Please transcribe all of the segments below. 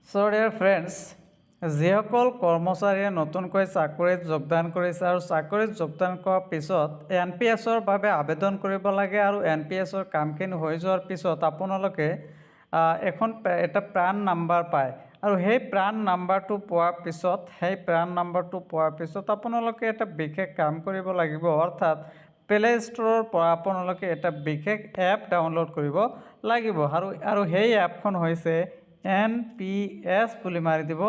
So dear friends, যিসকল কৰ্মচাৰীয়ে নতুনকৈ চাকৰিত যোগদান কৰিছে আৰু চাকৰিত যোগদান কৰাৰ পিছত NPS-ৰ বাবে আবেদন কৰিব লাগে আৰু NPS-ৰ কামখিনি হৈ যোৱাৰ পিছত আপোনালোকে এটা প্ৰাণ নাম্বাৰ পায় আৰু সেই প্ৰাণ নাম্বাৰটো পোৱাৰ পিছত আপোনালোকে এটা বিশেষ কাম কৰিব লাগিব, অৰ্থাৎ প্লে ষ্টৰৰ পৰা আপোনালোকে এটা বিশেষ এপ ডাউনলোড কৰিব লাগিব আৰু সেই এপখন হৈছে NPS বুলি মাৰি দিব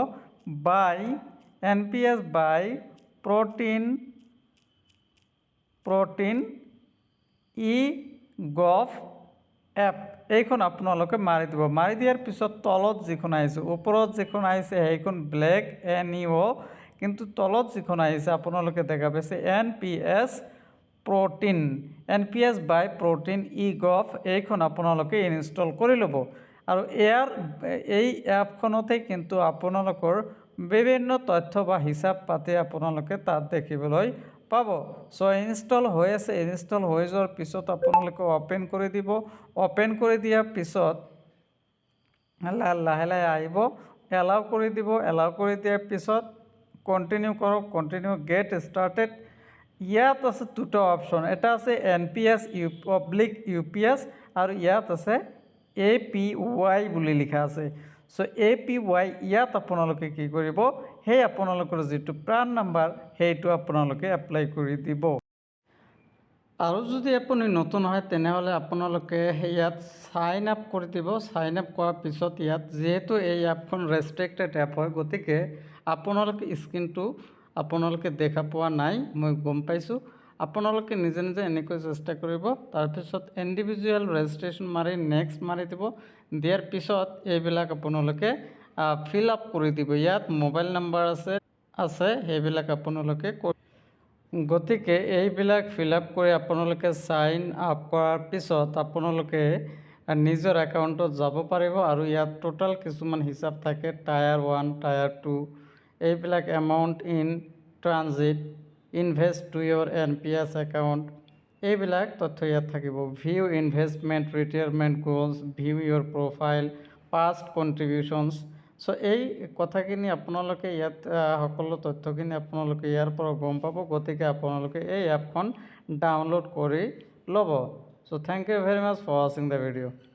NPS by protein e-gov app. এইখন আপোনালোকে মাৰি দিব। মাৰি দিয়াৰ পিছত তলত যিখন আহিছে, ওপৰত যিখন আহিছে সেইখন ব্লেক NEO, কিন্তু তলত যিখন আহিছে আপোনালোকে দেখা পাইছে NPS by protein e-gov, এইখন আপোনালোকে ইনষ্টল কৰি ল'ব আৰু এই এপখনতেই কিন্তু আপোনালোকৰ বিভিন্ন তথ্য বা হিচাপ পাতি আপোনালোকে তাত দেখিবলৈ পাব। চ' ইনষ্টল হৈ আছে, ইনষ্টল হৈ যোৱাৰ পিছত আপোনালোকে অ'পেন কৰি দিব। অ'পেন কৰি দিয়াৰ পিছত লাহে লাহে আহিব, এলাউ কৰি দিব। এলাউ কৰি দিয়াৰ পিছত কণ্টিনিউ কৰক, কণ্টিনিউ গেট ষ্টাৰ্টেড। ইয়াত আছে দুটা অপশ্যন, এটা আছে NPS UPS আৰু ইয়াত আছে APY বুলি লিখা আছে। চ' APY ইয়াত আপোনালোকে কি কৰিব, সেই আপোনালোকৰ যিটো প্ৰাণ নাম্বাৰ সেইটো আপোনালোকে এপ্লাই কৰি দিব। আৰু যদি আপুনি নতুন হয় তেনেহ'লে আপোনালোকে ইয়াত চাইন আপ কৰি দিব। চাইন আপ কৰাৰ পিছত ইয়াত যিহেতু এই এপখন ৰেষ্ট্ৰিক্টেড এপ হয়, গতিকে আপোনালোকে স্ক্ৰীনটো আপোনালোকে দেখা পোৱা নাই, মই গম পাইছোঁ। আপোনালোকে নিজে নিজে এনেকৈ চেষ্টা কৰিব। তাৰপিছত ইণ্ডিভিজুৱেল ৰেজিষ্ট্ৰেশ্যন মাৰি নেক্সট মাৰি দিব। দিয়াৰ পিছত এইবিলাক আপোনালোকে ফিল আপ কৰি দিব। ইয়াত মোবাইল নাম্বাৰ আছে সেইবিলাক আপোনালোকে গতিকে এইবিলাক ফিল আপ কৰি আপোনালোকে চাইন আপ কৰাৰ পিছত আপোনালোকে নিজৰ একাউণ্টত যাব পাৰিব আৰু ইয়াত টোটাল কিছুমান হিচাপ থাকে, টায়াৰ 1, টায়াৰ 2, এইবিলাক amount in transit, invest to your NPS account, এইবিলাক তথ্য ইয়াত থাকিব। View investment, retirement goals, view your profile, past contributions. So' এই কথাখিনি আপোনালোকে ইয়াত সকলো তথ্যখিনি আপোনালোকে ইয়াৰ পৰা গম পাব। গতিকে আপোনালোকে এই এপখন ডাউনলোড কৰি ল'ব। So' thank you very much for ৱাচিং দ্য ভিডিঅ'।